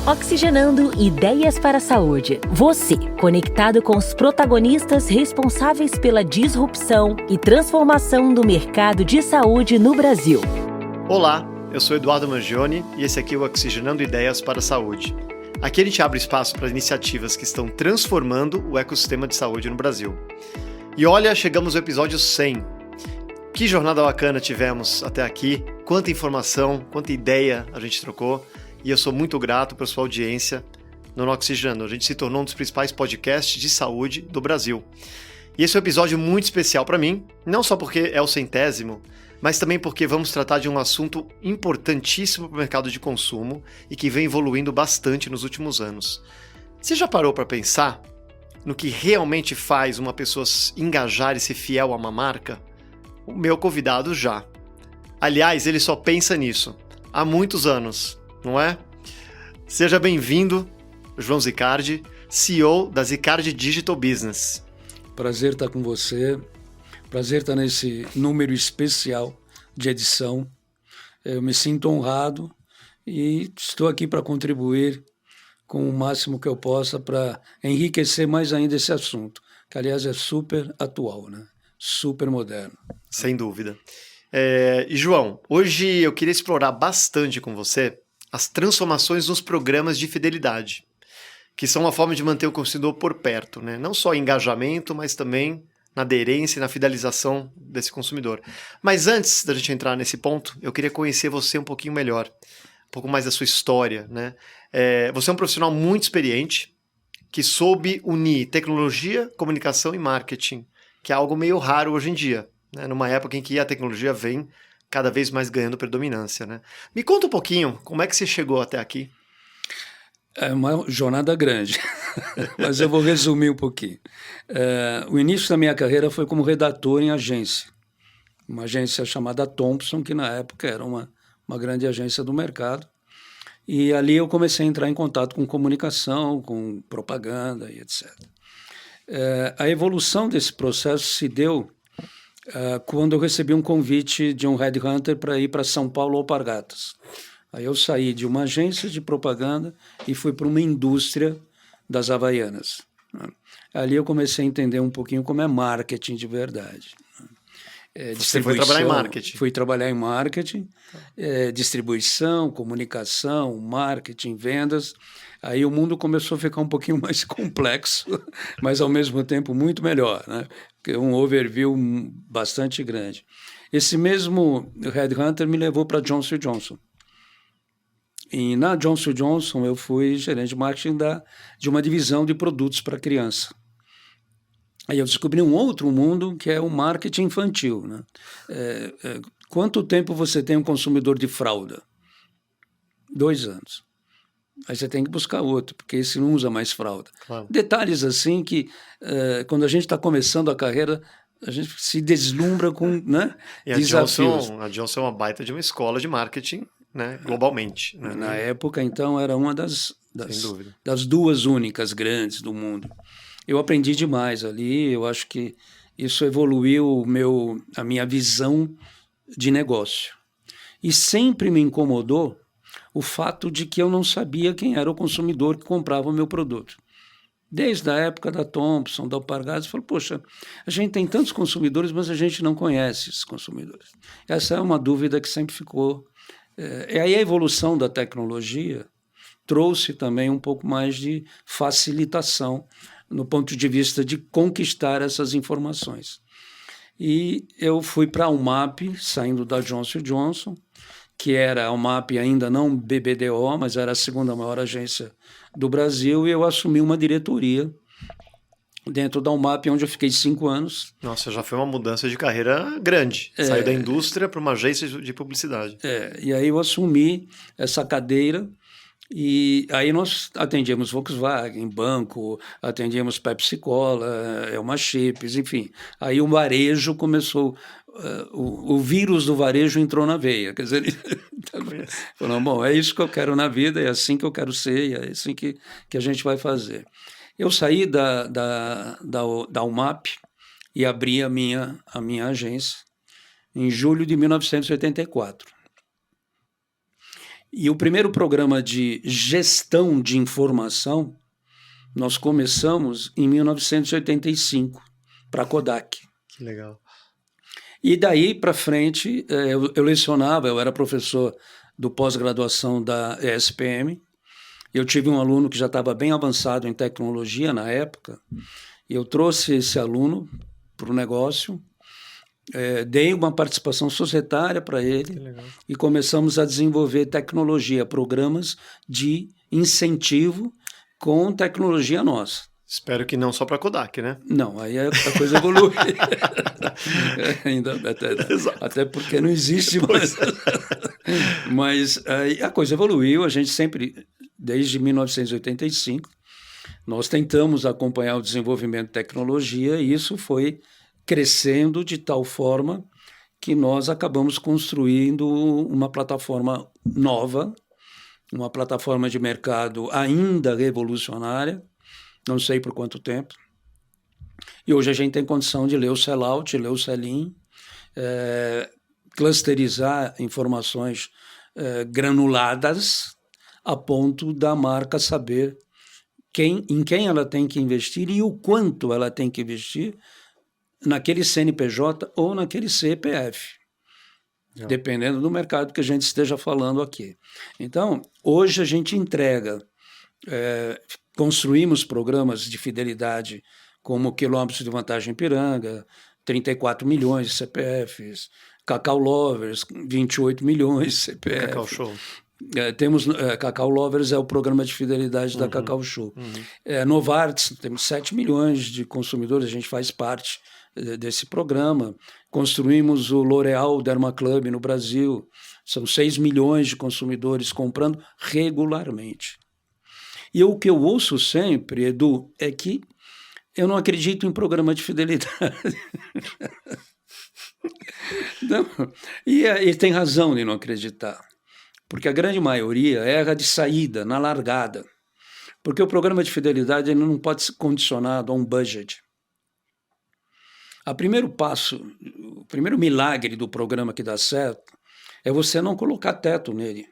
Oxigenando Ideias para a Saúde. Você, conectado com os protagonistas responsáveis pela disrupção e transformação do mercado de saúde no Brasil. Olá, eu sou Eduardo Mangione e esse aqui é o Oxigenando Ideias para a Saúde. Aqui a gente abre espaço para iniciativas que estão transformando o ecossistema de saúde no Brasil. E olha, chegamos ao episódio 100. Que jornada bacana tivemos até aqui, quanta informação, quanta ideia a gente trocou. E eu sou muito grato pela sua audiência no Oxigenando. A gente se tornou um dos principais podcasts de saúde do Brasil. E esse é um episódio muito especial para mim, não só porque é o 100º, mas também porque vamos tratar de um assunto importantíssimo para o mercado de consumo e que vem evoluindo bastante nos últimos anos. Você já parou para pensar no que realmente faz uma pessoa engajar e ser fiel a uma marca? O meu convidado já. Aliás, ele só pensa nisso há muitos anos. Não é? Seja bem-vindo, João Zicardi, CEO da Zicardi Digital Business. Prazer estar com você, prazer estar nesse número especial de edição. Eu me sinto honrado e estou aqui para contribuir com o máximo que eu possa para enriquecer mais ainda esse assunto, que aliás é super atual, né? Super moderno. Sem dúvida. E João, hoje eu queria explorar bastante com você as transformações nos programas de fidelidade, que são uma forma de manter o consumidor por perto, né? Não só em engajamento, mas também na aderência e na fidelização desse consumidor. Mas antes da gente entrar nesse ponto, eu queria conhecer você um pouquinho melhor, um pouco mais da sua história, né? Você é um profissional muito experiente, que soube unir tecnologia, comunicação e marketing, que é algo meio raro hoje em dia, né? Numa época em que a tecnologia vem cada vez mais ganhando predominância, né? Me conta um pouquinho, como é que você chegou até aqui? É uma jornada grande, mas eu vou resumir um pouquinho. O início da minha carreira foi como redator em agência, uma agência chamada Thomson, que na época era uma grande agência do mercado, e ali eu comecei a entrar em contato com comunicação, com propaganda e etc. A evolução desse processo se deu quando eu recebi um convite de um headhunter para ir para São Paulo Alpargatas. Aí eu saí de uma agência de propaganda e fui para uma indústria das Havaianas. Ali eu comecei a entender um pouquinho como é marketing de verdade. Você foi trabalhar em marketing? Fui trabalhar em marketing, distribuição, comunicação, marketing, vendas. Aí o mundo começou a ficar um pouquinho mais complexo, mas ao mesmo tempo muito melhor, né? Um overview bastante grande. Esse mesmo headhunter me levou para Johnson & Johnson. E na Johnson & Johnson eu fui gerente de marketing de uma divisão de produtos para criança. Aí eu descobri um outro mundo que é o marketing infantil, né? Quanto tempo você tem um consumidor de fralda? 2 anos. Aí você tem que buscar outro, porque esse não usa mais fralda. Claro. Detalhes assim que, quando a gente está começando a carreira, a gente se deslumbra com, né, e desafios. A Johnson é uma baita de uma escola de marketing, né, globalmente. Né? Na época, então, era uma das 2 únicas grandes do mundo. Eu aprendi demais ali, eu acho que isso evoluiu a minha visão de negócio. E sempre me incomodou o fato de que eu não sabia quem era o consumidor que comprava o meu produto. Desde a época da Thomson, da Alpargatas, eu falei, poxa, a gente tem tantos consumidores, mas a gente não conhece esses consumidores. Essa é uma dúvida que sempre ficou. E aí a evolução da tecnologia trouxe também um pouco mais de facilitação no ponto de vista de conquistar essas informações. E eu fui para a UMAP, saindo da Johnson & Johnson, que era a UMAP ainda não BBDO, mas era a segunda maior agência do Brasil, e eu assumi uma diretoria dentro da UMAP, onde eu fiquei 5 anos. Nossa, já foi uma mudança de carreira grande. Saiu da indústria para uma agência de publicidade. E aí eu assumi essa cadeira, e aí nós atendíamos Volkswagen, banco, atendíamos Pepsi-Cola, Elma Chips, enfim. Aí o varejo começou, o vírus do varejo entrou na veia, quer dizer, falou, bom, é isso que eu quero na vida, é assim que eu quero ser, e é assim que a gente vai fazer. Eu saí da UMAP e abri a minha agência em julho de 1984. E o primeiro programa de gestão de informação nós começamos em 1985 para a Kodak. Que legal. E daí para frente eu lecionava, eu era professor do pós-graduação da ESPM. Eu tive um aluno que já estava bem avançado em tecnologia na época. Eu trouxe esse aluno para o negócio, dei uma participação societária para ele e começamos a desenvolver tecnologia, programas de incentivo com tecnologia nossa. Espero que não só para Kodak, né? Não, aí a coisa evolui. Ainda, até porque não existe mais. Mas aí a coisa evoluiu, a gente sempre, desde 1985, nós tentamos acompanhar o desenvolvimento de tecnologia e isso foi crescendo de tal forma que nós acabamos construindo uma plataforma nova, uma plataforma de mercado ainda revolucionária, não sei por quanto tempo. E hoje a gente tem condição de ler o sell-out, ler o sell-in, clusterizar informações granuladas a ponto da marca saber em quem ela tem que investir e o quanto ela tem que investir naquele CNPJ ou naquele CPF, dependendo do mercado que a gente esteja falando aqui. Então, hoje a gente entrega, construímos programas de fidelidade como Quilômetros de Vantagem Ipiranga, 34 milhões de CPFs, Cacau Lovers, 28 milhões de CPFs. Cacau Show. Temos Cacau Lovers é o programa de fidelidade da Cacau Show. Novartis, temos 7 milhões de consumidores, a gente faz parte desse programa. Construímos o L'Oréal Derma Club no Brasil, são 6 milhões de consumidores comprando regularmente. E o que eu ouço sempre, Edu, é que eu não acredito em programa de fidelidade. Não, e tem razão de não acreditar, porque a grande maioria erra de saída, na largada. Porque o programa de fidelidade ele não pode ser condicionado a um budget. O primeiro passo, o primeiro milagre do programa que dá certo é você não colocar teto nele.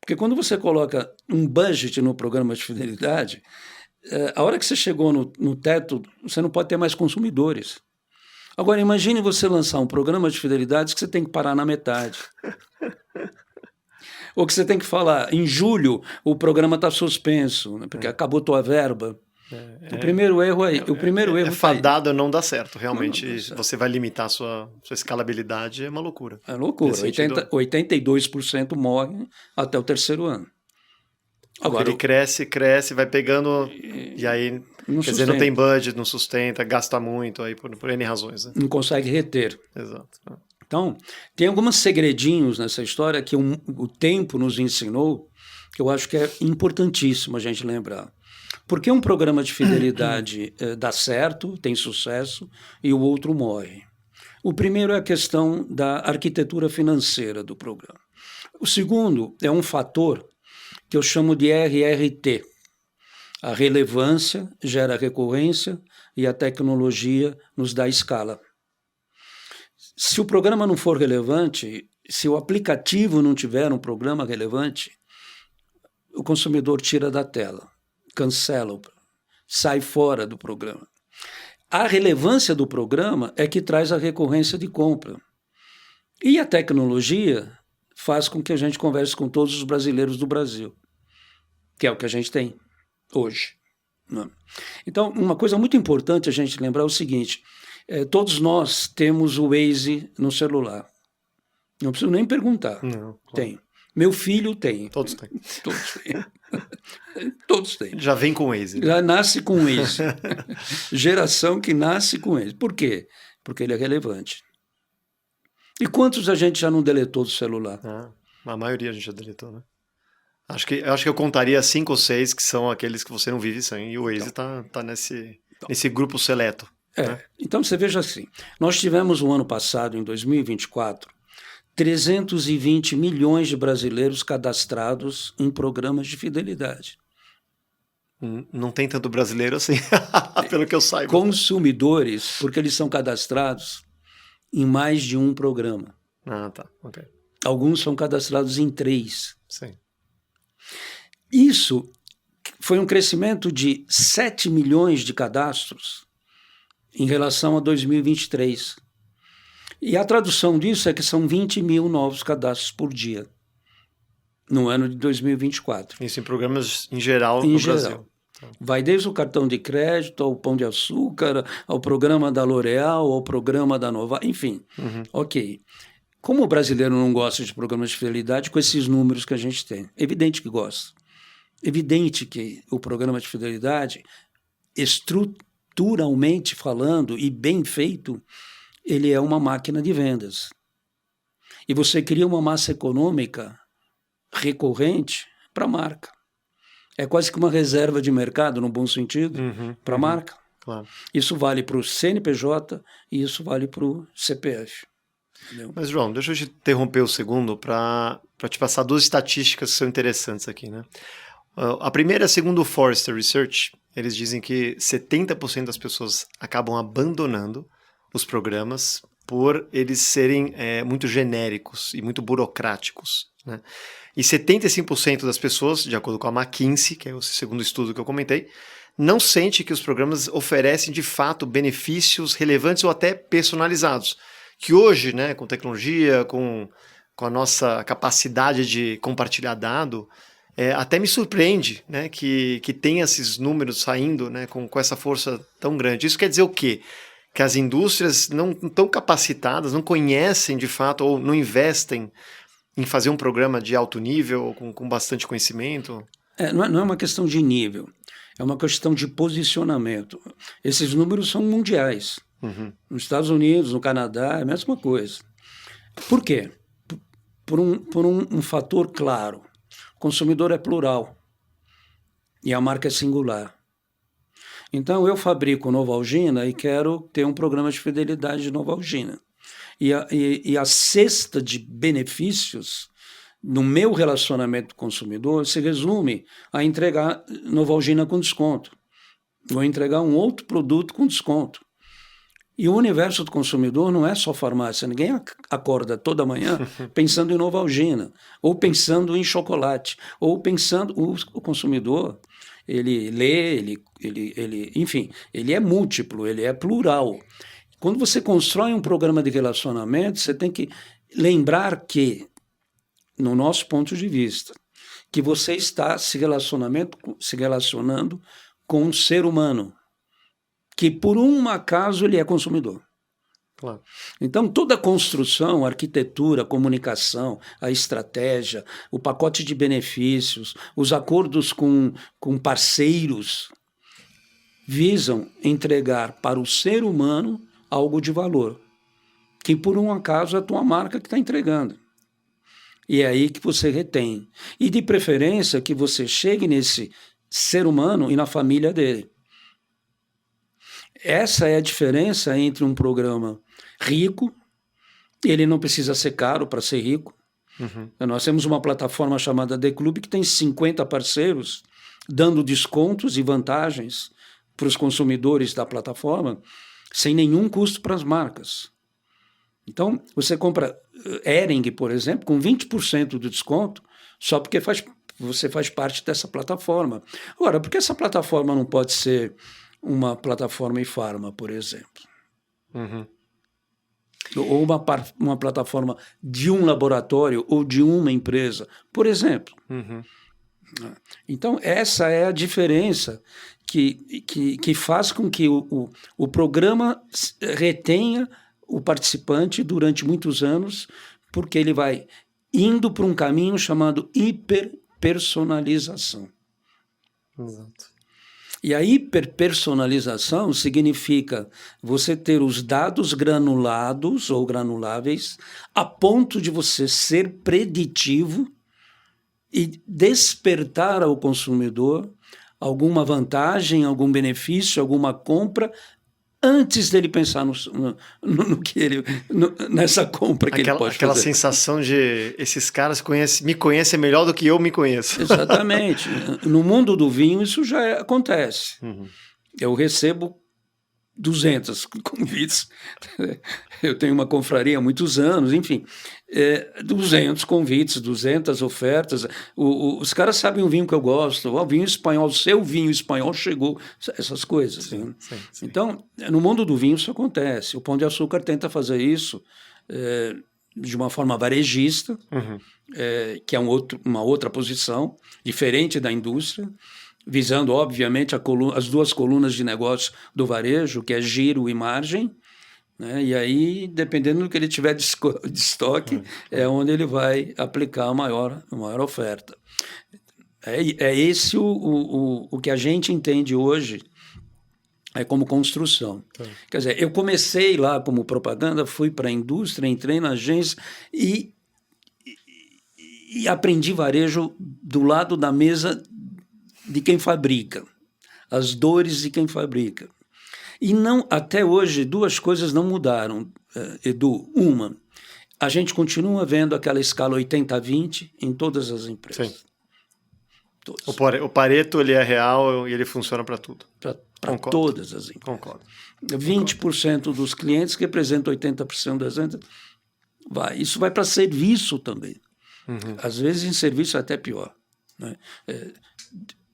Porque quando você coloca um budget no programa de fidelidade, a hora que você chegou no teto, você não pode ter mais consumidores. Agora, imagine você lançar um programa de fidelidade que você tem que parar na metade. Ou que você tem que falar, em julho o programa está suspenso, né, porque acabou tua verba. O primeiro erro é fadado a não dar certo. Realmente, não dá certo. Você vai limitar a sua escalabilidade, é uma loucura. É loucura. 82% morrem até o terceiro ano. Agora, ele cresce, vai pegando, e aí, quer dizer, não tem budget, não sustenta, gasta muito, aí por N razões. Né? Não consegue reter. Exato. Então, tem alguns segredinhos nessa história que o tempo nos ensinou, que eu acho que é importantíssimo a gente lembrar. Por que um programa de fidelidade dá certo, tem sucesso, e o outro morre? O primeiro é a questão da arquitetura financeira do programa. O segundo é um fator que eu chamo de RRT. A relevância gera recorrência e a tecnologia nos dá escala. Se o programa não for relevante, se o aplicativo não tiver um programa relevante, o consumidor tira da tela, cancela, sai fora do programa. A relevância do programa é que traz a recorrência de compra. E a tecnologia faz com que a gente converse com todos os brasileiros do Brasil, que é o que a gente tem hoje. Então, uma coisa muito importante a gente lembrar é o seguinte, todos nós temos o Waze no celular. Não preciso nem perguntar. Não, tem. Meu filho tem. Todos têm. Todos têm. Todos têm. Já vem com o Waze. Já nasce com o Waze. Geração que nasce com o Waze. Por quê? Porque ele é relevante. E quantos a gente já não deletou do celular? A maioria a gente já deletou, né? Acho que eu contaria 5 ou 6 que são aqueles que você não vive sem. E o Waze tá nesse grupo seleto. Né? Então você veja assim, nós tivemos o ano passado, em 2024, 320 milhões de brasileiros cadastrados em programas de fidelidade. Não tem tanto brasileiro assim, pelo que eu saiba. Consumidores, porque eles são cadastrados em mais de um programa. Tá, ok. Alguns são cadastrados em 3. Sim. Isso foi um crescimento de 7 milhões de cadastros em relação a 2023. E a tradução disso é que são 20 mil novos cadastros por dia no ano de 2024. Isso em programas em geral no Brasil. Vai desde o cartão de crédito, ao Pão de Açúcar, ao programa da L'Oréal, ao programa da Nova, enfim. Ok. Como o brasileiro não gosta de programas de fidelidade com esses números que a gente tem? Evidente que gosta. Evidente que o programa de fidelidade, estruturalmente falando e bem feito, ele é uma máquina de vendas. E você cria uma massa econômica recorrente para a marca. É quase que uma reserva de mercado, no bom sentido, para a marca. Claro. Isso vale para o CNPJ e isso vale para o CPF. Entendeu? Mas, João, deixa eu te interromper um segundo para te passar 2 estatísticas que são interessantes aqui, né? A primeira, segundo o Forrester Research, eles dizem que 70% das pessoas acabam abandonando os programas por eles serem muito genéricos e muito burocráticos, né? E 75% das pessoas, de acordo com a McKinsey, que é o segundo estudo que eu comentei, não sente que os programas oferecem de fato benefícios relevantes ou até personalizados. Que hoje, né, com tecnologia, com a nossa capacidade de compartilhar dado, até me surpreende, né, que tem esses números saindo, né, com essa força tão grande. Isso quer dizer o quê? Que as indústrias não estão capacitadas, não conhecem de fato ou não investem em fazer um programa de alto nível, com bastante conhecimento? Não é uma questão de nível, é uma questão de posicionamento. Esses números são mundiais. Nos Estados Unidos, no Canadá, é a mesma coisa. Por quê? Por um fator claro. O consumidor é plural e a marca é singular. Então, eu fabrico Novalgina e quero ter um programa de fidelidade de Novalgina. E a cesta de benefícios no meu relacionamento com o consumidor se resume a entregar Novalgina com desconto. Vou entregar um outro produto com desconto. E o universo do consumidor não é só farmácia. Ninguém acorda toda manhã pensando em Novalgina, ou pensando em chocolate, ou pensando... O consumidor, ele lê, enfim, ele é múltiplo, ele é plural. Quando você constrói um programa de relacionamento, você tem que lembrar que, no nosso ponto de vista, que você está se relacionando com um ser humano, que por um acaso ele é consumidor. Claro. Então, toda a construção, a arquitetura, a comunicação, a estratégia, o pacote de benefícios, os acordos com parceiros, visam entregar para o ser humano algo de valor, que por um acaso é a tua marca que está entregando. E é aí que você retém. E de preferência que você chegue nesse ser humano e na família dele. Essa é a diferença entre um programa rico, ele não precisa ser caro para ser rico. Nós temos uma plataforma chamada The Club que tem 50 parceiros dando descontos e vantagens para os consumidores da plataforma sem nenhum custo para as marcas. Então, você compra Hering, por exemplo, com 20% de desconto só porque você faz parte dessa plataforma. Agora, por que essa plataforma não pode ser uma plataforma e-farma, por exemplo? Ou uma plataforma de um laboratório ou de uma empresa, por exemplo. Então, essa é a diferença que faz com que o programa retenha o participante durante muitos anos, porque ele vai indo para um caminho chamado hiperpersonalização. Exato. E a hiperpersonalização significa você ter os dados granulados ou granuláveis a ponto de você ser preditivo e despertar ao consumidor alguma vantagem, algum benefício, alguma compra antes dele pensar nessa compra que ele pode fazer. Aquela sensação de esses caras me conhecem melhor do que eu me conheço. Exatamente. No mundo do vinho isso já acontece. Eu recebo 200 convites. Eu tenho uma confraria há muitos anos, enfim. 200 convites, 200 ofertas. Os caras sabem o vinho que eu gosto. O vinho espanhol, seu vinho espanhol chegou. Essas coisas. Sim, sim. Então, no mundo do vinho isso acontece. O Pão de Açúcar tenta fazer isso de uma forma varejista, que é uma outra posição, diferente da indústria, visando, obviamente, as duas colunas de negócio do varejo, que é giro e margem, né? E aí, dependendo do que ele tiver de estoque, é onde ele vai aplicar a maior oferta. É esse o que a gente entende hoje como construção. Quer dizer, eu comecei lá como propaganda, fui para a indústria, entrei na agência e aprendi varejo do lado da mesa de quem fabrica, as dores de quem fabrica. E não, até hoje, duas coisas não mudaram, Edu. Uma, a gente continua vendo aquela escala 80-20 em todas as empresas. Sim. O Pareto, ele é real e ele funciona para tudo. Para todas as empresas. Concordo. 20% dos clientes representam 80% das vendas. Isso vai para serviço também. Às vezes, em serviço é até pior. Né?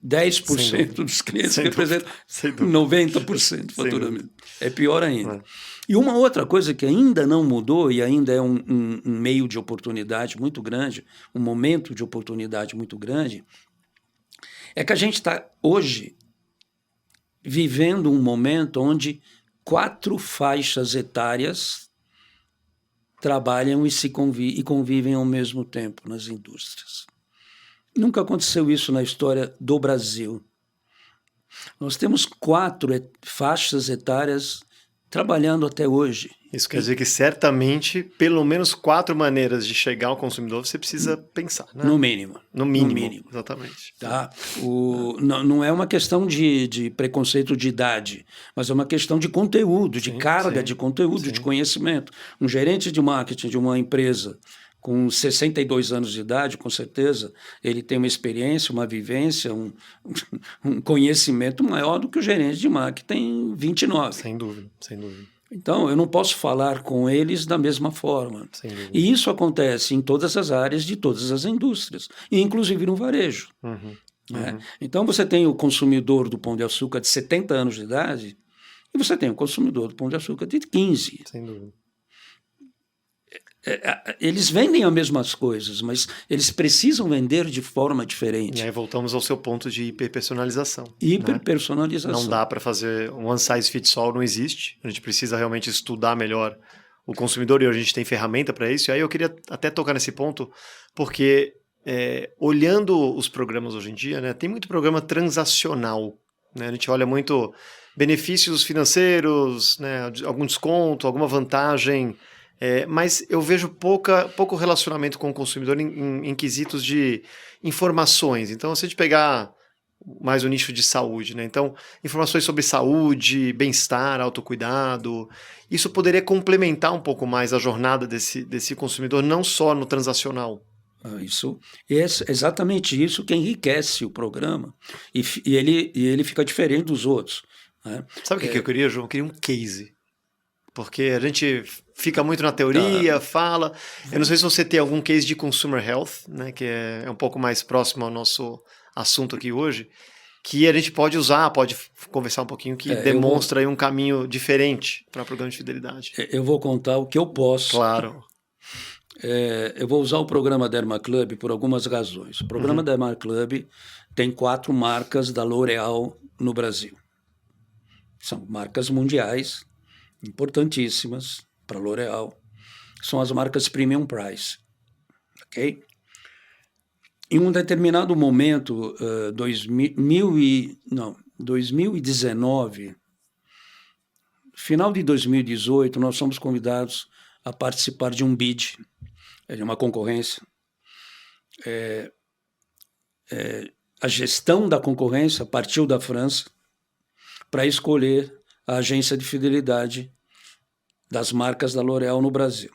10% dos clientes representam 90% do faturamento. É pior ainda. E uma outra coisa que ainda não mudou e ainda é um meio de oportunidade muito grande, um momento de oportunidade muito grande, é que a gente está hoje vivendo um momento onde 4 faixas etárias trabalham e convivem ao mesmo tempo nas indústrias. Nunca aconteceu isso na história do Brasil. Nós temos 4 faixas etárias trabalhando até hoje. Isso quer dizer que certamente, pelo menos 4 maneiras de chegar ao consumidor você precisa pensar, né? No mínimo. No mínimo. Exatamente. Tá? Não é uma questão de preconceito de idade, mas é uma questão de conteúdo, de carga de conteúdo, de conhecimento. Um gerente de marketing de uma empresa com 62 anos de idade, com certeza, ele tem uma experiência, uma vivência, um conhecimento maior do que o gerente de marketing tem 29. Sem dúvida, sem dúvida. Então, eu não posso falar com eles da mesma forma. Sem dúvida. E isso acontece em todas as áreas de todas as indústrias, inclusive no varejo. Né? Então, você tem o consumidor do Pão de Açúcar de 70 anos de idade e você tem o consumidor do Pão de Açúcar de 15. Sem dúvida. Eles vendem as mesmas coisas, mas eles precisam vender de forma diferente. E aí voltamos ao seu ponto de hiperpersonalização. Hiperpersonalização. Né? Não dá para fazer um one size fits all, não existe. A gente precisa realmente estudar melhor o consumidor e a gente tem ferramenta para isso. E aí eu queria até tocar nesse ponto, porque olhando os programas hoje em dia, né, tem muito programa transacional. Né? A gente olha muito benefícios financeiros, né, algum desconto, alguma vantagem. Mas eu vejo pouco relacionamento com o consumidor em quesitos de informações. Então, se a gente pegar mais o nicho de saúde, né? Então, informações sobre saúde, bem-estar, autocuidado, isso poderia complementar um pouco mais a jornada desse consumidor, não só no transacional. Exatamente isso que enriquece o programa e ele fica diferente dos outros. Né? Sabe o que eu queria, João? Eu queria um case. Porque a gente fica muito na teoria, fala. Eu não sei se você tem algum case de consumer health, né, que é um pouco mais próximo ao nosso assunto aqui hoje, que a gente pode usar, pode conversar um pouquinho, que demonstra aí um caminho diferente para o programa de fidelidade. Eu vou contar o que eu posso. Claro. Eu vou usar o programa Derma Club por algumas razões. O programa Derma Club tem 4 marcas da L'Oréal no Brasil. São marcas mundiais, importantíssimas para a L'Oréal, são as marcas Premium Price, ok? Em um determinado momento, 2019, final de 2018, nós fomos convidados a participar de um bid, de uma concorrência. A gestão da concorrência partiu da França para escolher a agência de fidelidade das marcas da L'Oréal no Brasil.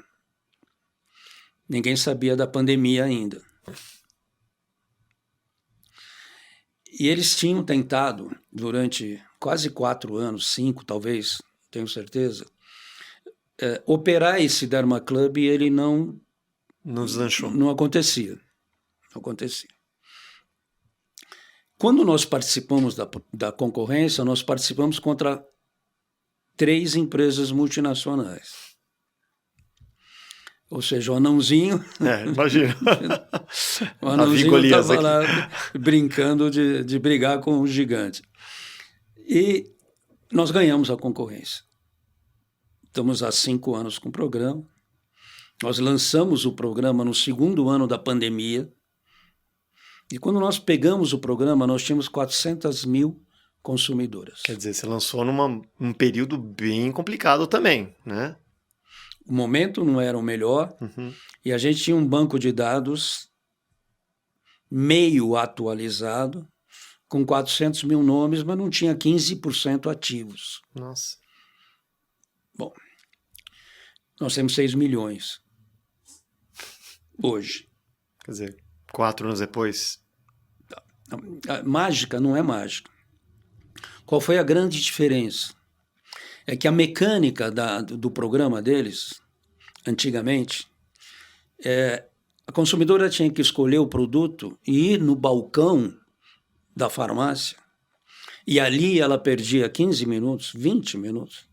Ninguém sabia da pandemia ainda. E eles tinham tentado, durante quase 4 anos, 5 talvez, tenho certeza, operar esse Derma Club e ele não Não deslanchou. Não acontecia. Não acontecia. Quando nós participamos da concorrência, nós participamos contra 3 empresas multinacionais. Ou seja, o anãozinho... Imagina. O anãozinho estava lá brincando de brigar com o gigante. E nós ganhamos a concorrência. Estamos há 5 anos com o programa. Nós lançamos o programa no 2º ano da pandemia. E quando nós pegamos o programa, nós tínhamos 400 mil consumidoras. Quer dizer, você lançou num período bem complicado também, né? O momento não era o melhor, e a gente tinha um banco de dados meio atualizado, com 400 mil nomes, mas não tinha 15% ativos. Nossa. Bom, nós temos 6 milhões hoje. Quer dizer, 4 anos depois... A mágica não é mágica. Qual foi a grande diferença? É que a mecânica do programa deles, antigamente, a consumidora tinha que escolher o produto e ir no balcão da farmácia, e ali ela perdia 15 minutos, 20 minutos,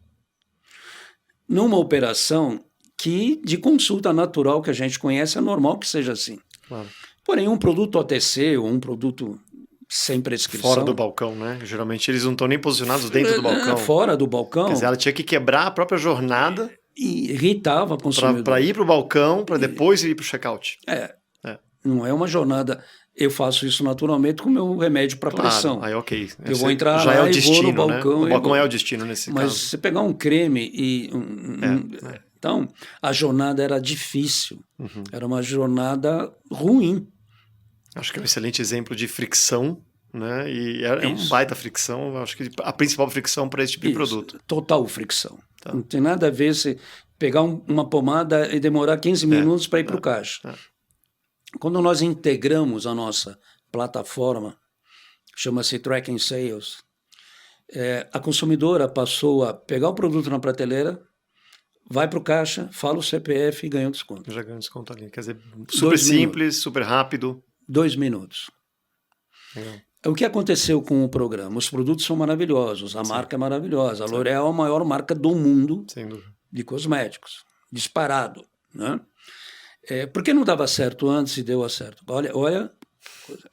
numa operação que, de consulta natural que a gente conhece, é normal que seja assim. Claro. Porém, um produto OTC ou um produto sem prescrição... Fora do balcão, né? Geralmente eles não estão nem posicionados dentro do balcão. Fora do balcão. Quer dizer, ela tinha que quebrar a própria jornada... E irritava a consumidora. Para ir para o balcão, para depois ir para o check-out. Não é uma jornada... Eu faço isso naturalmente com o meu remédio para pressão. Aí ok. Eu vou entrar já lá é o e destino, vou no balcão. Né? O balcão é o destino nesse caso. Mas você pegar um creme e... Então, a jornada era difícil. Era uma jornada ruim. Acho que é um excelente exemplo de fricção, né? E é uma baita fricção. Acho que a principal fricção para esse tipo de produto. Total fricção. Tá. Não tem nada a ver se pegar uma pomada e demorar 15 minutos para ir para o caixa. Quando nós integramos a nossa plataforma, chama-se Tracking Sales, a consumidora passou a pegar o produto na prateleira, vai para o caixa, fala o CPF e ganha um desconto. Já ganha um desconto ali. Quer dizer, super simples, super rápido. 2 minutos. Legal. O que aconteceu com o programa? Os produtos são maravilhosos, a marca é maravilhosa. A L'Oréal é a maior marca do mundo de cosméticos, disparado, né? Por que não dava certo antes e deu certo? Olha,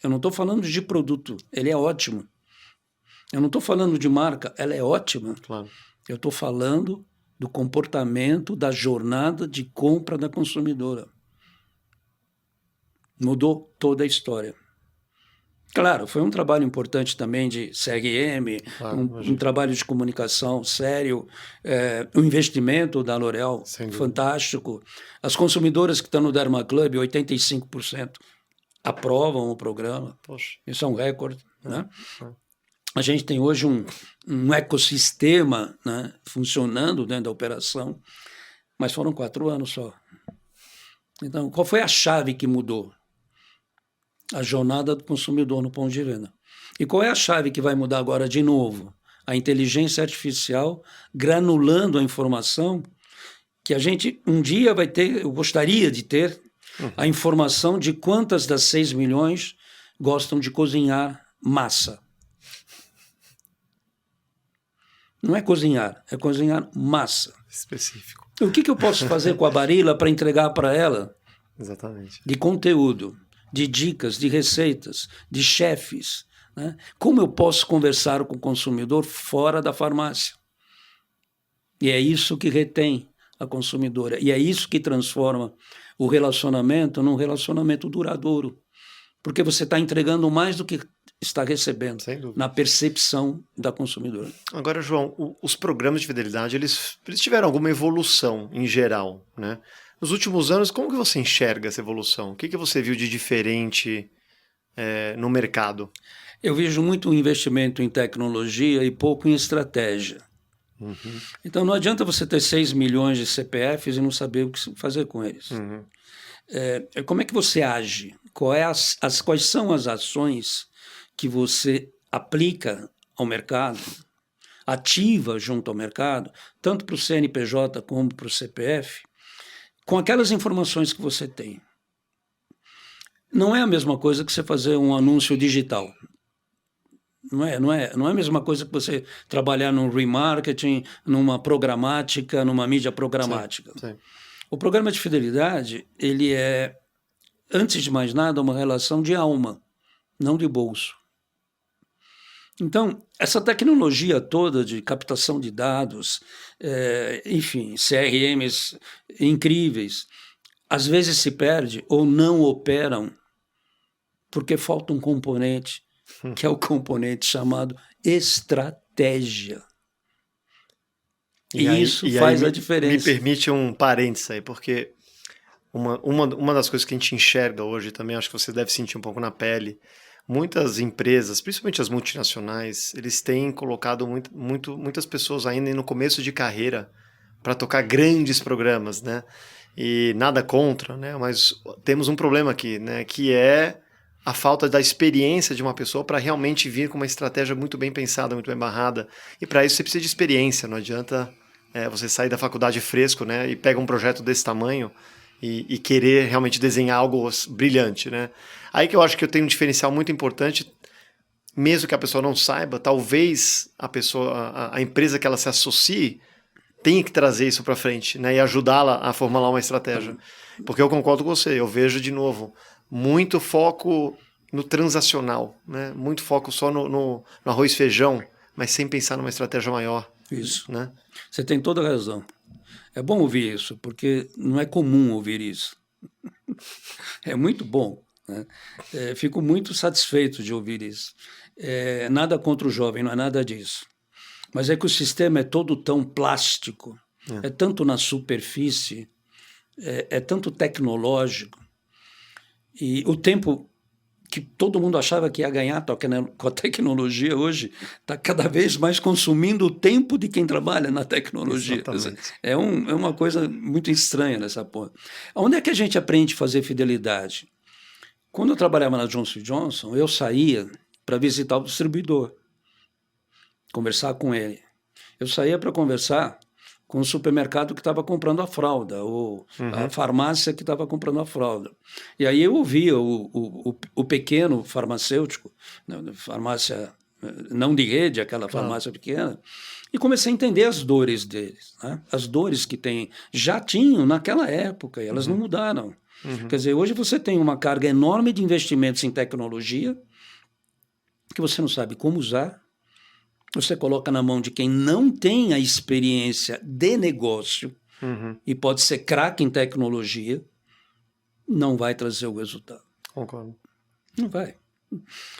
eu não estou falando de produto, ele é ótimo. Eu não estou falando de marca, ela é ótima. Claro. Eu estou falando do comportamento, da jornada de compra da consumidora. Mudou toda a história. Claro, foi um trabalho importante também de CRM, um trabalho de comunicação sério, o investimento da L'Oréal, fantástico. As consumidoras que estão no Derma Club, 85% aprovam o programa. Poxa. Isso é um recorde, né? A gente tem hoje um ecossistema, né, funcionando dentro da operação, mas foram 4 anos só. Então, qual foi a chave que mudou? A jornada do consumidor no Pão de Irena. E qual é a chave que vai mudar agora de novo? A inteligência artificial granulando a informação que a gente um dia vai ter, eu gostaria de ter, a informação de quantas das 6 milhões gostam de cozinhar massa. Não é cozinhar, é cozinhar massa. Específico. O que eu posso fazer com a Barilla para entregar para ela? Exatamente. De conteúdo, de dicas, de receitas, de chefes, né? Como eu posso conversar com o consumidor fora da farmácia? E é isso que retém a consumidora. E é isso que transforma o relacionamento num relacionamento duradouro. Porque você está entregando mais do que está recebendo, na percepção da consumidora. Agora, João, os programas de fidelidade, eles tiveram alguma evolução em geral, né? Nos últimos anos, como que você enxerga essa evolução? O que você viu de diferente no mercado? Eu vejo muito investimento em tecnologia e pouco em estratégia. Então não adianta você ter 6 milhões de CPFs e não saber o que fazer com eles. Como é que você age? Quais são as ações que você aplica ao mercado, ativa junto ao mercado, tanto para o CNPJ como para o CPF, com aquelas informações que você tem. Não é a mesma coisa que você fazer um anúncio digital. Não é a mesma coisa que você trabalhar num remarketing, numa programática, numa mídia programática. Sim. O programa de fidelidade, ele é, antes de mais nada, uma relação de alma, não de bolso. Então, essa tecnologia toda de captação de dados, enfim, CRMs incríveis, às vezes se perde ou não operam porque falta um componente, que é o componente chamado estratégia. E isso faz a diferença. Me permite um parênteses aí, porque uma das coisas que a gente enxerga hoje também, acho que você deve sentir um pouco na pele, muitas empresas, principalmente as multinacionais, eles têm colocado muitas pessoas ainda no começo de carreira para tocar grandes programas, né? E nada contra, né? Mas temos um problema aqui, né? Que é a falta da experiência de uma pessoa para realmente vir com uma estratégia muito bem pensada, muito bem barrada. E para isso você precisa de experiência, não adianta você sair da faculdade fresco, né? E pega um projeto desse tamanho e querer realmente desenhar algo brilhante, né? Aí que eu acho que eu tenho um diferencial muito importante, mesmo que a pessoa não saiba, talvez a empresa que ela se associe tenha que trazer isso para frente, né? E ajudá-la a formular uma estratégia. Porque eu concordo com você, eu vejo de novo muito foco no transacional, né? Muito foco só no arroz e feijão, mas sem pensar numa estratégia maior. Isso. Né? Você tem toda a razão. É bom ouvir isso, porque não é comum ouvir isso. É muito bom. Né? Fico muito satisfeito de ouvir isso. Nada contra o jovem, não é nada disso. Mas é que o sistema é todo tão plástico, é tanto na superfície, é tanto tecnológico. E o tempo que todo mundo achava que ia ganhar com a tecnologia hoje está cada vez mais consumindo o tempo de quem trabalha na tecnologia. É uma coisa muito estranha nessa porra. Onde é que a gente aprende a fazer fidelidade? Quando eu trabalhava na Johnson & Johnson, eu saía para visitar o distribuidor, conversar com ele. Eu saía para conversar com o supermercado que estava comprando a fralda, ou a farmácia que estava comprando a fralda. E aí eu ouvia o pequeno farmacêutico, farmácia não de rede, aquela farmácia pequena, e comecei a entender as dores deles. Né? As dores que já tinham naquela época, e elas não mudaram. Quer dizer, hoje você tem uma carga enorme de investimentos em tecnologia que você não sabe como usar. Você coloca na mão de quem não tem a experiência de negócio e pode ser craque em tecnologia, não vai trazer o resultado. Concordo. Não vai.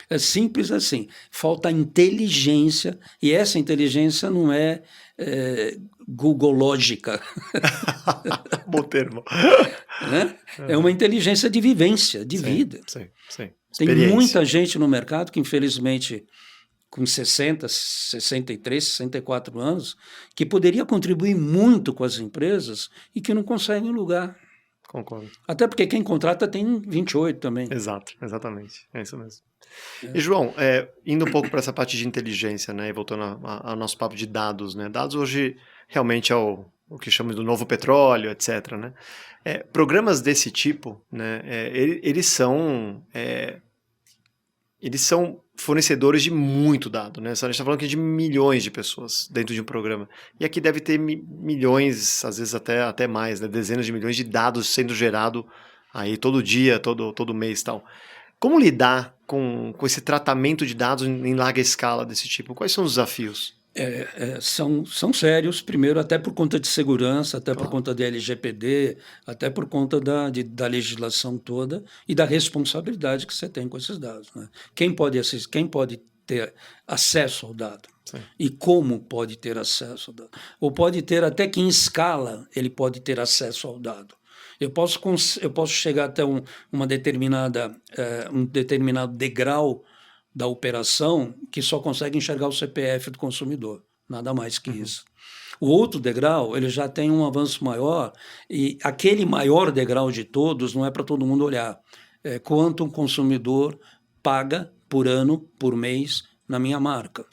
É simples assim. Falta inteligência, e essa inteligência não é googológica. Bom termo. Né? É uma inteligência de vivência, de vida. Sim. Tem muita gente no mercado que, infelizmente, com 60, 63, 64 anos, que poderia contribuir muito com as empresas e que não conseguem lugar. Concordo. Até porque quem contrata tem 28 também. Exatamente. É isso mesmo. E, João, indo um pouco para essa parte de inteligência, né, e voltando ao nosso papo de dados, né, dados hoje realmente é o que chamamos do novo petróleo, etc. Né? Programas desse tipo, né, eles são fornecedores de muito dado, né? A gente está falando aqui de milhões de pessoas dentro de um programa. E aqui deve ter milhões, às vezes até mais, né? Dezenas de milhões de dados sendo gerado aí todo dia, todo mês e tal. Como lidar com esse tratamento de dados em larga escala desse tipo? Quais são os desafios? São sérios, primeiro, até por conta de segurança, até por conta de LGPD, até por conta da legislação toda e da responsabilidade que você tem com esses dados. Né? Quem pode ter acesso ao dado? Sim. E como pode ter acesso ao dado? Ou pode ter até que em escala ele pode ter acesso ao dado. Eu posso chegar até um determinado degrau da operação que só consegue enxergar o CPF do consumidor, nada mais que isso. O outro degrau, ele já tem um avanço maior, e aquele maior degrau de todos não é para todo mundo olhar. Quanto um consumidor paga por ano, por mês, na minha marca.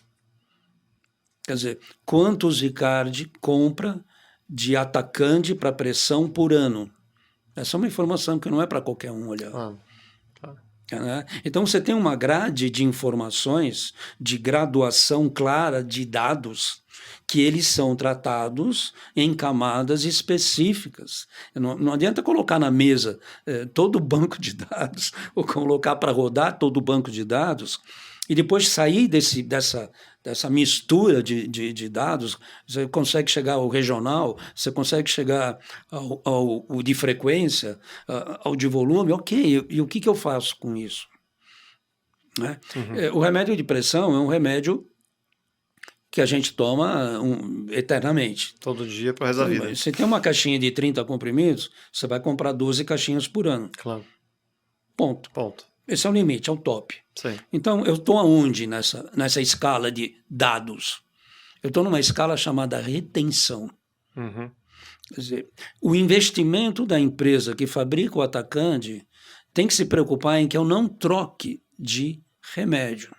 Quer dizer, quanto o Zicardi compra de atacante para pressão por ano. Essa é uma informação que não é para qualquer um olhar. Né? Então você tem uma grade de informações, de graduação clara de dados, que eles são tratados em camadas específicas. Não adianta colocar na mesa todo o banco de dados, ou colocar para rodar todo o banco de dados, e depois sair dessa mistura de dados. Você consegue chegar ao regional, você consegue chegar ao de frequência, ao de volume, ok, e o que eu faço com isso? Né? O remédio de pressão é um remédio que a gente toma eternamente. Todo dia para o resto da vida. Você tem uma caixinha de 30 comprimidos, você vai comprar 12 caixinhas por ano. Claro. Ponto. Esse é o limite, é o top. Sim. Então, eu estou aonde nessa escala de dados? Eu estou numa escala chamada retenção. Quer dizer, o investimento da empresa que fabrica o atacante tem que se preocupar em que eu não troque de remédio.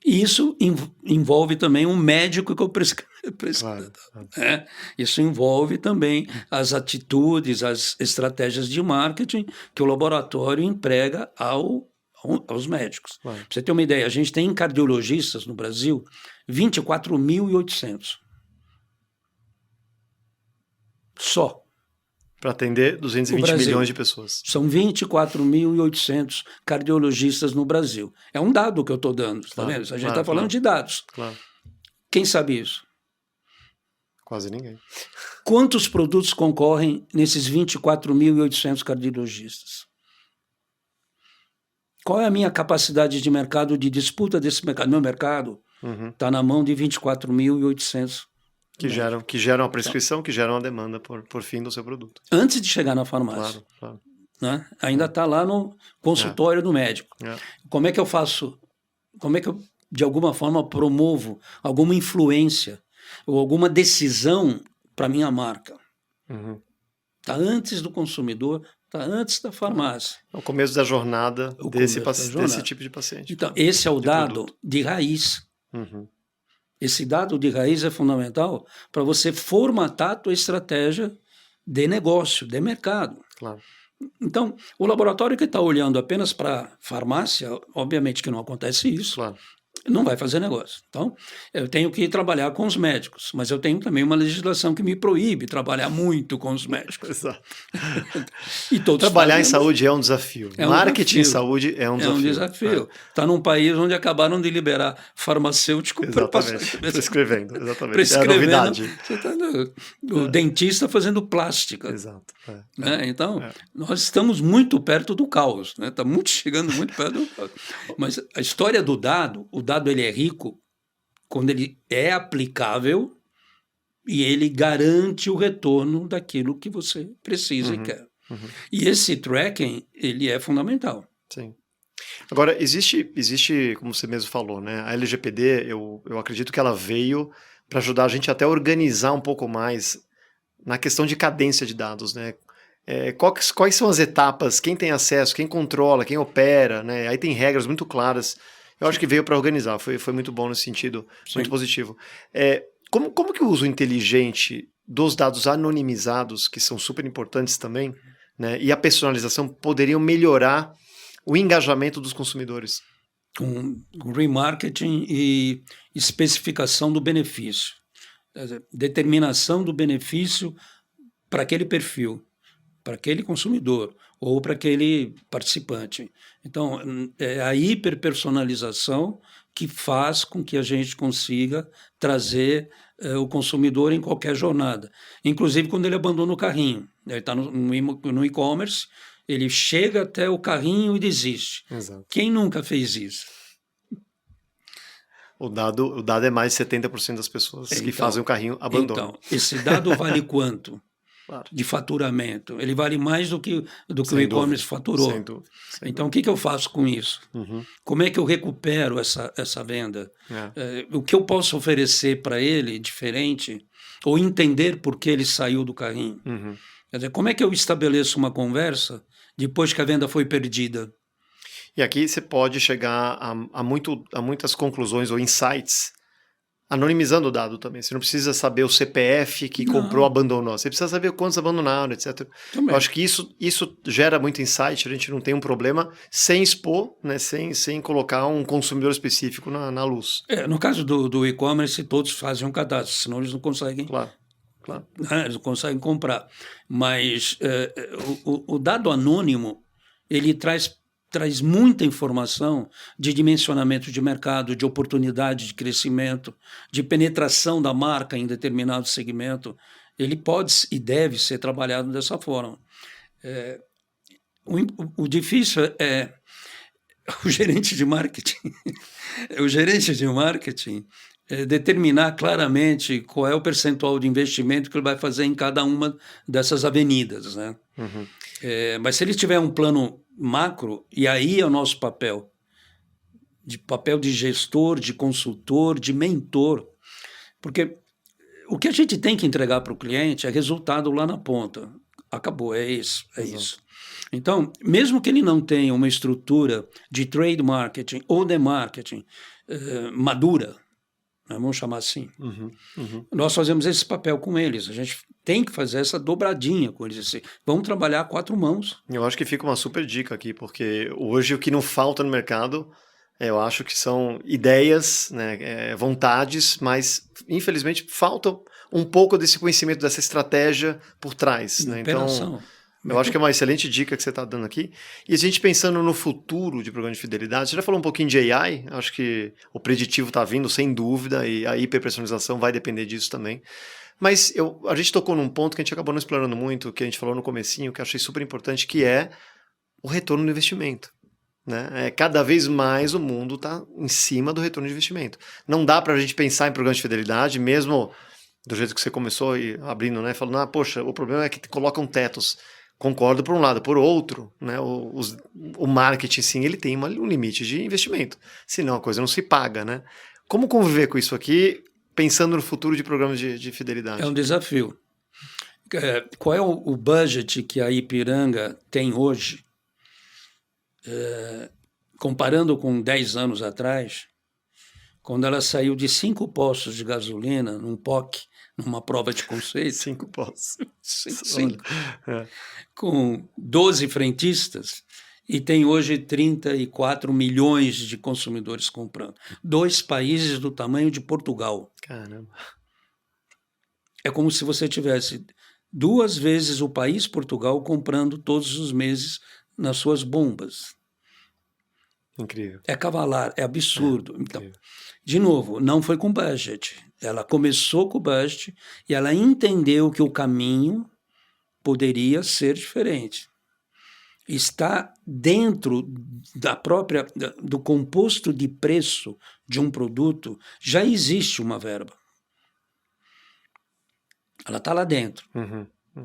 Isso envolve também um médico que eu prescrevo. Claro. Isso envolve também as atitudes, as estratégias de marketing que o laboratório emprega aos médicos. Claro. Para você ter uma ideia, a gente tem cardiologistas no Brasil 24.800. Só. Para atender 220 milhões de pessoas. São 24.800 cardiologistas no Brasil. É um dado que eu estou dando, tá vendo? A gente está falando de dados. Claro. Quem sabe isso? Quase ninguém. Quantos produtos concorrem nesses 24.800 cardiologistas? Qual é a minha capacidade de mercado, de disputa desse mercado? Meu mercado está na mão de 24.800. Que geram a prescrição, que geram a demanda por fim do seu produto. Antes de chegar na farmácia. Claro. Né? Ainda está lá no consultório do médico. Como é que eu faço? Como é que eu, de alguma forma, promovo alguma influência ou alguma decisão para minha marca? Está antes do consumidor, está antes da farmácia. É o começo da jornada desse tipo de paciente. Então, esse é o dado de raiz. Esse dado de raiz é fundamental para você formatar a tua estratégia de negócio, de mercado. Claro. Então, o laboratório que está olhando apenas para farmácia, obviamente que não acontece isso. Claro. Não vai fazer negócio. Então, eu tenho que trabalhar com os médicos, mas eu tenho também uma legislação que me proíbe trabalhar muito com os médicos. Exato. E todos trabalhar em saúde é um desafio. Marketing em saúde é um desafio. É um desafio. Está num país onde acabaram de liberar farmacêutico prescrevendo. Exatamente. É a novidade. Você está o dentista fazendo plástica. Exato. Então, nós estamos muito perto do caos. Né? Está chegando muito perto do caos. Mas a história do dado, o dado ele é rico quando ele é aplicável e ele garante o retorno daquilo que você precisa e quer. E esse tracking, ele é fundamental. Sim. Agora, existe, como você mesmo falou, né? A LGPD, eu acredito que ela veio para ajudar a gente até a organizar um pouco mais na questão de cadência de dados, né? Quais são as etapas, quem tem acesso, quem controla, quem opera, né? Aí tem regras muito claras. Eu acho que veio para organizar, foi muito bom nesse sentido, muito positivo. Como que o uso inteligente dos dados anonimizados, que são super importantes também, né, e a personalização poderiam melhorar o engajamento dos consumidores? Com remarketing e especificação do benefício. Determinação do benefício para aquele perfil, para aquele consumidor ou para aquele participante. Então, é a hiperpersonalização que faz com que a gente consiga trazer o consumidor em qualquer jornada. Inclusive quando ele abandona o carrinho. Ele está no e-commerce, ele chega até o carrinho e desiste. Exato. Quem nunca fez isso? O dado é mais de 70% das pessoas que fazem o carrinho abandonam. Então, esse dado vale quanto? Claro. De faturamento. Ele vale mais do que o e-commerce faturou. Sem dúvida. Então, o que eu faço com isso? Como é que eu recupero essa venda? O que eu posso oferecer para ele diferente? Ou entender por que ele saiu do carrinho? Quer dizer, como é que eu estabeleço uma conversa depois que a venda foi perdida? E aqui você pode chegar a muitas conclusões ou insights anonimizando o dado também. Você não precisa saber o CPF que comprou, abandonou. Você precisa saber quantos abandonaram, etc. Também. Eu acho que isso gera muito insight. A gente não tem um problema sem expor, né, sem colocar um consumidor específico na luz. No caso do e-commerce, todos fazem um cadastro, senão eles não conseguem. Claro. Eles não conseguem comprar. Mas o dado anônimo, ele traz muita informação de dimensionamento de mercado, de oportunidade de crescimento, de penetração da marca em determinado segmento. Ele pode e deve ser trabalhado dessa forma. O difícil é o gerente de marketing. Determinar claramente qual é o percentual de investimento que ele vai fazer em cada uma dessas avenidas, né? Uhum. Mas se ele tiver um plano macro, e aí é o nosso papel de gestor, de consultor, de mentor, porque o que a gente tem que entregar para o cliente é resultado lá na ponta. Acabou, é isso. Então, mesmo que ele não tenha uma estrutura de trade marketing ou de marketing madura, vamos chamar assim, nós fazemos esse papel com eles. A gente tem que fazer essa dobradinha com eles. Assim. Vamos trabalhar a 4 mãos. Eu acho que fica uma super dica aqui, porque hoje o que não falta no mercado, eu acho que são ideias, né, vontades, mas infelizmente falta um pouco desse conhecimento, dessa estratégia por trás. Né? Então, eu acho que é uma excelente dica que você está dando aqui. E a gente pensando no futuro de programa de fidelidade, você já falou um pouquinho de AI, acho que o preditivo está vindo, sem dúvida, e a hiperpersonalização vai depender disso também. Mas a gente tocou num ponto que a gente acabou não explorando muito, que a gente falou no comecinho, que eu achei super importante, que é o retorno do investimento. Né? Cada vez mais o mundo está em cima do retorno de investimento. Não dá para a gente pensar em programas de fidelidade, mesmo do jeito que você começou abrindo, né? Falando, poxa, o problema é que colocam tetos. Concordo por um lado, por outro, né, o marketing, sim, ele tem um limite de investimento, senão a coisa não se paga, né? Como conviver com isso aqui, pensando no futuro de programas de fidelidade? É um desafio. Qual é o budget que a Ipiranga tem hoje, comparando com 10 anos atrás, quando ela saiu de 5 postos de gasolina num POC, numa prova de conceito. 5 postos. 5. Com 12 frentistas, e tem hoje 34 milhões de consumidores comprando. 2 países do tamanho de Portugal. Caramba. É como se você tivesse 2 vezes o país Portugal comprando todos os meses nas suas bombas. Incrível. É cavalar, é absurdo. Então, de novo, não foi com budget. Ela começou com o budget e ela entendeu que o caminho poderia ser diferente. Está dentro do composto de preço de um produto, já existe uma verba. Ela está lá dentro.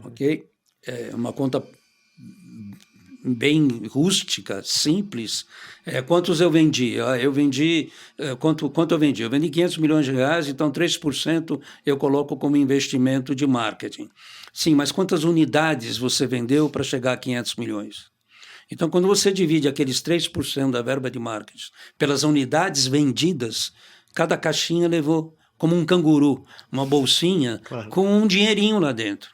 Ok? É uma conta bem rústica, simples. Quantos eu vendi? Quanto eu vendi? Eu vendi 500 milhões de reais, então 3% eu coloco como investimento de marketing. Sim, mas quantas unidades você vendeu para chegar a 500 milhões? Então, quando você divide aqueles 3% da verba de marketing pelas unidades vendidas, cada caixinha levou como um canguru, uma bolsinha com um dinheirinho lá dentro.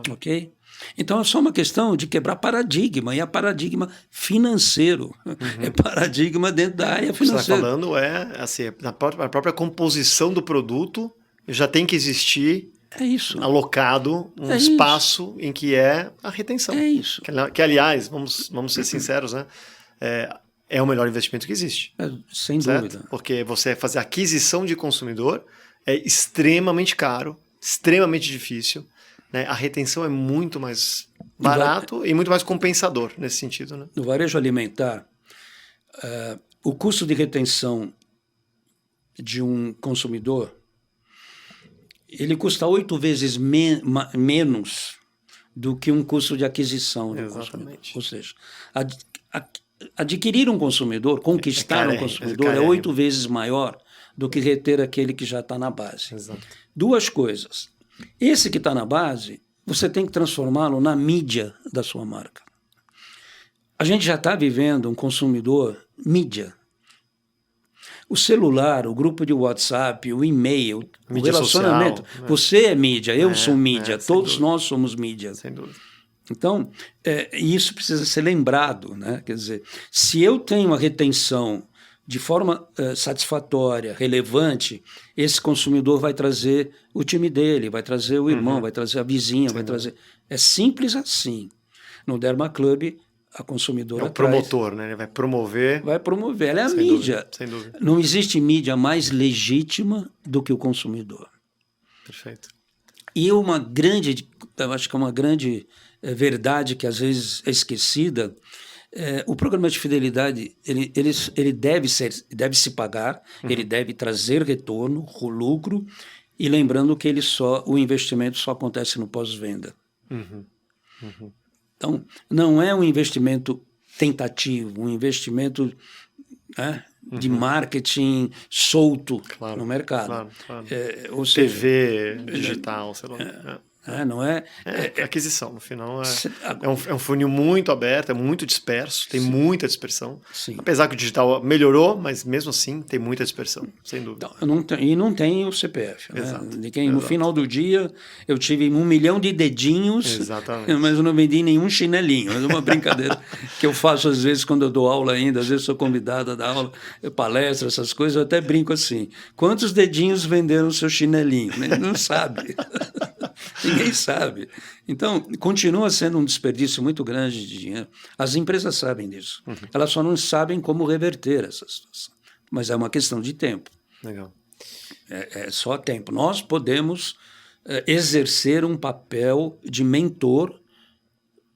Ok? Então é só uma questão de quebrar paradigma, e é paradigma financeiro, é paradigma dentro da área financeira. O que você está falando assim, a própria composição do produto já tem que existir alocado um espaço em que é a retenção. É isso. Que aliás, vamos ser sinceros, né? É o melhor investimento que existe. Sem dúvida. Porque você fazer aquisição de consumidor é extremamente caro, extremamente difícil. Né? A retenção é muito mais barato e muito mais compensador nesse sentido. Né? No varejo alimentar, o custo de retenção de um consumidor, ele custa 8 vezes menos do que um custo de aquisição de um consumidor. Ou seja, adquirir um consumidor, conquistar um consumidor é 8 vezes maior do que reter aquele que já está na base. Exato. 2 coisas. Esse que está na base, você tem que transformá-lo na mídia da sua marca. A gente já está vivendo um consumidor mídia. O celular, o grupo de WhatsApp, o e-mail, mídia o relacionamento. Social, né? Você é mídia, eu sou mídia, todos dúvida. nós somos mídia. Sem dúvida. Então, isso precisa ser lembrado, né? Quer dizer, se eu tenho a retenção de forma satisfatória, relevante, esse consumidor vai trazer o time dele, vai trazer o irmão, vai trazer a vizinha, vai trazer... É simples assim. No Derma Club, a consumidora é o promotor, né? Ele vai promover. Vai promover. Ela é a sem mídia. Dúvida, sem dúvida. Não existe mídia mais legítima do que o consumidor. Perfeito. E eu acho que é uma grande verdade que às vezes é esquecida. O programa de fidelidade ele deve se pagar, ele deve trazer retorno, lucro, e lembrando que o investimento só acontece no pós-venda. Então, não é um investimento tentativo, um investimento de marketing solto no mercado. Claro. Ou seja, TV, digital, sei lá. Não é... aquisição, no final é um funil muito aberto, é muito disperso, tem muita dispersão. Sim. Apesar que o digital melhorou, mas mesmo assim tem muita dispersão, sem dúvida. Então, e não tem o CPF. Exato. Né? No final do dia eu tive 1 milhão de dedinhos, mas eu não vendi nenhum chinelinho. É uma brincadeira que eu faço às vezes quando eu dou aula ainda, às vezes sou convidado a dar aula, palestra, essas coisas, eu até brinco assim, quantos dedinhos venderam o seu chinelinho? Não sabe. Ninguém sabe. Então, continua sendo um desperdício muito grande de dinheiro. As empresas sabem disso. Elas só não sabem como reverter essa situação. Mas é uma questão de tempo. Legal. É só tempo. Nós podemos exercer um papel de mentor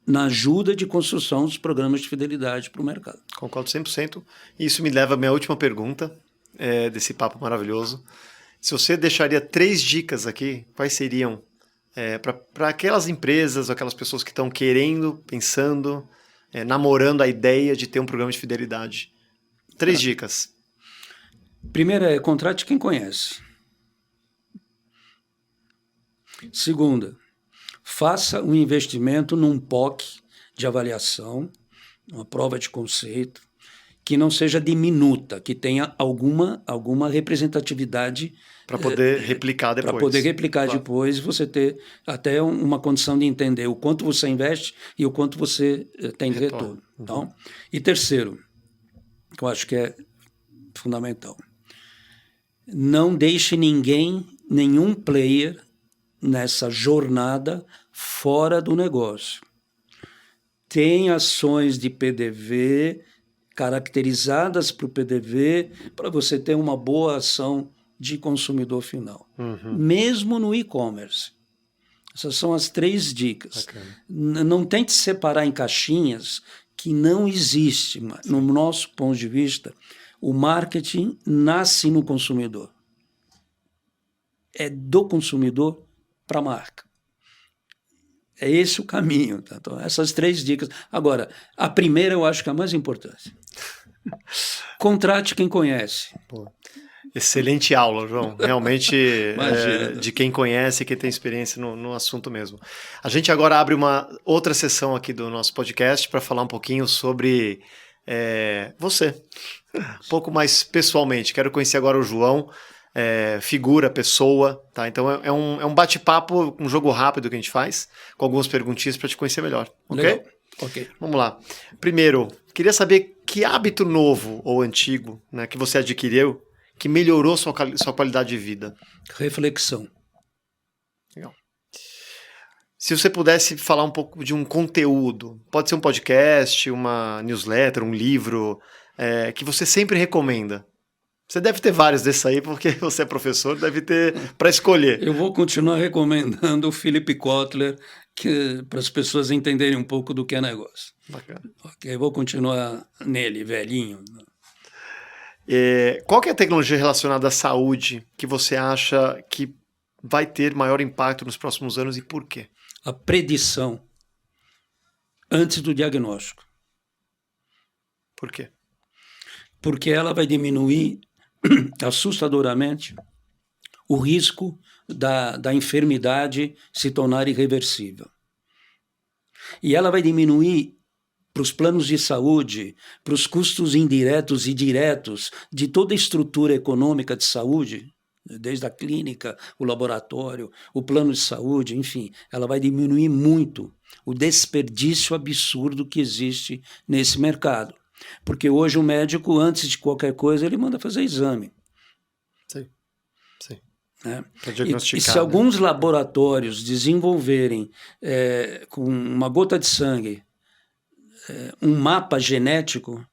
na ajuda de construção dos programas de fidelidade para o mercado. Concordo 100%. Isso me leva à minha última pergunta desse papo maravilhoso. Se você deixaria 3 dicas aqui, quais seriam para aquelas empresas, aquelas pessoas que estão querendo, pensando, namorando a ideia de ter um programa de fidelidade? 3 dicas. Primeira é contrate quem conhece. Segunda, faça um investimento num POC de avaliação, uma prova de conceito, que não seja diminuta, que tenha alguma representatividade para poder replicar depois. Para poder replicar depois e você ter até uma condição de entender o quanto você investe e o quanto você tem de retorno. Então, e terceiro, que eu acho que é fundamental, não deixe nenhum player nessa jornada fora do negócio. Tem ações de PDV caracterizadas para o PDV para você ter uma boa ação de consumidor final, mesmo no e-commerce. Essas são as 3 dicas. Não tente separar em caixinhas que não existe. No nosso ponto de vista, o marketing nasce no consumidor. É do consumidor para a marca. É esse o caminho. Tá? Então, essas 3 dicas. Agora, a primeira eu acho que é a mais importante. Contrate quem conhece. Pô. Excelente aula, João. Realmente de quem conhece e quem tem experiência no assunto mesmo. A gente agora abre uma outra sessão aqui do nosso podcast para falar um pouquinho sobre você. Um pouco mais pessoalmente. Quero conhecer agora o João, figura, pessoa. Tá? Então é um bate-papo, um jogo rápido que a gente faz, com algumas perguntinhas para te conhecer melhor. Ok? Legal. Ok. Vamos lá. Primeiro, queria saber que hábito novo ou antigo, né, que você adquiriu que melhorou sua qualidade de vida? Reflexão. Legal. Se você pudesse falar um pouco de um conteúdo, pode ser um podcast, uma newsletter, um livro, que você sempre recomenda. Você deve ter vários desses aí, porque você é professor, deve ter para escolher. Eu vou continuar recomendando o Philip Kotler, para as pessoas entenderem um pouco do que é negócio. Bacana. Ok, eu vou continuar nele, velhinho. Qual que é a tecnologia relacionada à saúde que você acha que vai ter maior impacto nos próximos anos e por quê? A predição antes do diagnóstico. Por quê? Porque ela vai diminuir assustadoramente o risco da enfermidade se tornar irreversível. E ela vai diminuir para os planos de saúde, para os custos indiretos e diretos de toda a estrutura econômica de saúde, desde a clínica, o laboratório, o plano de saúde, enfim, ela vai diminuir muito o desperdício absurdo que existe nesse mercado. Porque hoje o médico, antes de qualquer coisa, ele manda fazer exame. Sim, sim. E se alguns laboratórios desenvolverem com uma gota de sangue um mapa genético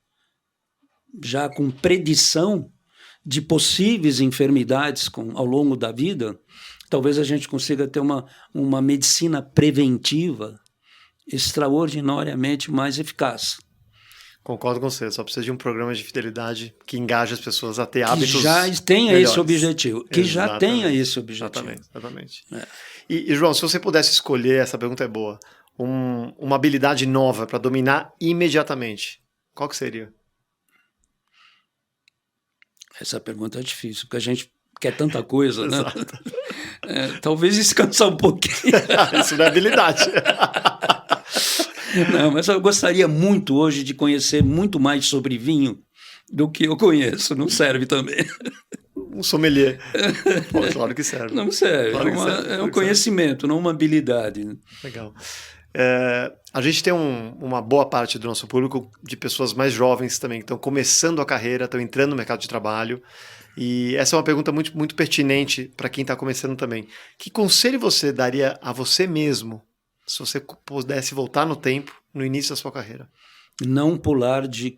já com predição de possíveis enfermidades ao longo da vida, talvez a gente consiga ter uma medicina preventiva extraordinariamente mais eficaz. Concordo com você, só precisa de um programa de fidelidade que engaje as pessoas a ter hábitos que já tenha melhores. Esse objetivo. Que exatamente, já tenha esse objetivo. Exatamente. E, João, se você pudesse escolher, essa pergunta é boa, uma habilidade nova para dominar imediatamente, qual que seria? Essa pergunta é difícil, porque a gente quer tanta coisa, né? Talvez descansar um pouquinho. Isso não é habilidade. Não, mas eu gostaria muito hoje de conhecer muito mais sobre vinho do que eu conheço. Não serve também. Um sommelier. Pô, claro que serve. Não serve. Claro é um conhecimento, não uma habilidade. Legal. A gente tem uma boa parte do nosso público de pessoas mais jovens também, que estão começando a carreira, estão entrando no mercado de trabalho. E essa é uma pergunta muito, muito pertinente para quem está começando também. Que conselho você daria a você mesmo se você pudesse voltar no tempo, no início da sua carreira? Não pular de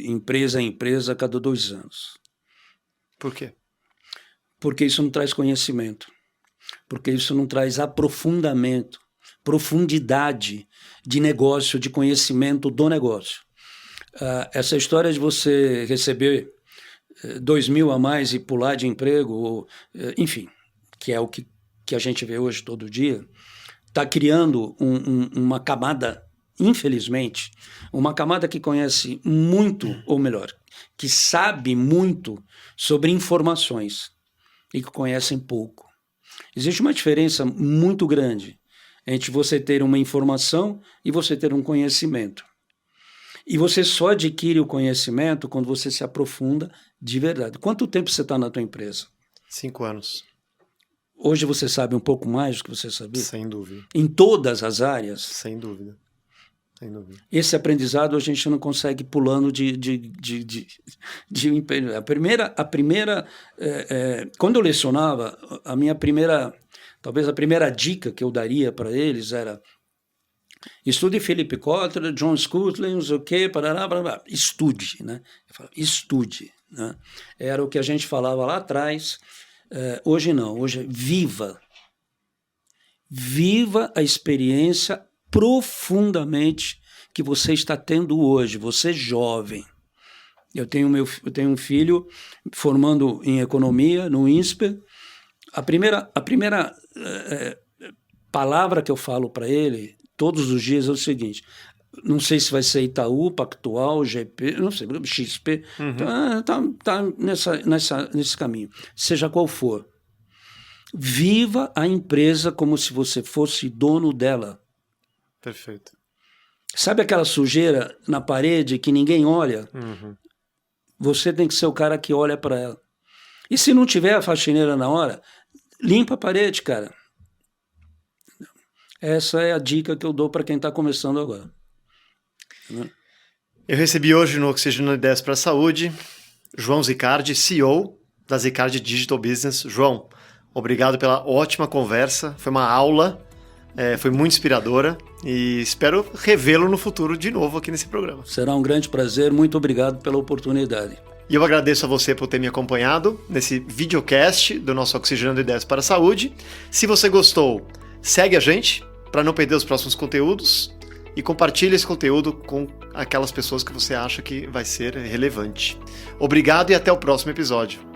empresa a empresa a cada 2 anos. Por quê? Porque isso não traz conhecimento. Porque isso não traz aprofundamento, profundidade de negócio, de conhecimento do negócio. Essa história de você receber 2.000 a mais e pular de emprego, enfim, que é o que a gente vê hoje todo dia, está criando uma camada, infelizmente, uma camada que conhece muito, ou melhor, que sabe muito sobre informações e que conhecem pouco. Existe uma diferença muito grande entre você ter uma informação e você ter um conhecimento. E você só adquire o conhecimento quando você se aprofunda de verdade. Quanto tempo você está na tua empresa? 5 anos. Hoje você sabe um pouco mais do que você sabia? Sem dúvida. Em todas as áreas? Sem dúvida. Sem dúvida. Esse aprendizado a gente não consegue pulando de a primeira quando eu lecionava, talvez a primeira dica que eu daria para eles era: estude Philip Kotler, John Scuttley, não sei o quê, parará. Estude, né? Eu falava, estude, né? Era o que a gente falava lá atrás. Hoje não, hoje é viva a experiência profundamente que você está tendo hoje, você jovem. Eu tenho um filho formando em economia no INSPER. A primeira palavra que eu falo para ele todos os dias é o seguinte: não sei se vai ser Itaú, Pactual, GP, não sei, XP, tá nesse caminho, seja qual for. Viva a empresa como se você fosse dono dela. Perfeito. Sabe aquela sujeira na parede que ninguém olha? Você tem que ser o cara que olha para ela. E se não tiver a faxineira na hora, limpa a parede, cara. Essa é a dica que eu dou para quem está começando agora. Eu recebi hoje no Oxigenando Ideias para a Saúde João Zicardi, CEO da Zicardi Digital Business. João, obrigado pela ótima conversa, foi uma aula, foi muito inspiradora e espero revê-lo no futuro de novo aqui nesse programa. Será um grande prazer, muito obrigado pela oportunidade. E eu agradeço a você por ter me acompanhado nesse videocast do nosso Oxigenando Ideias para a Saúde. Se você gostou, segue a gente para não perder os próximos conteúdos e compartilhe esse conteúdo com aquelas pessoas que você acha que vai ser relevante. Obrigado e até o próximo episódio.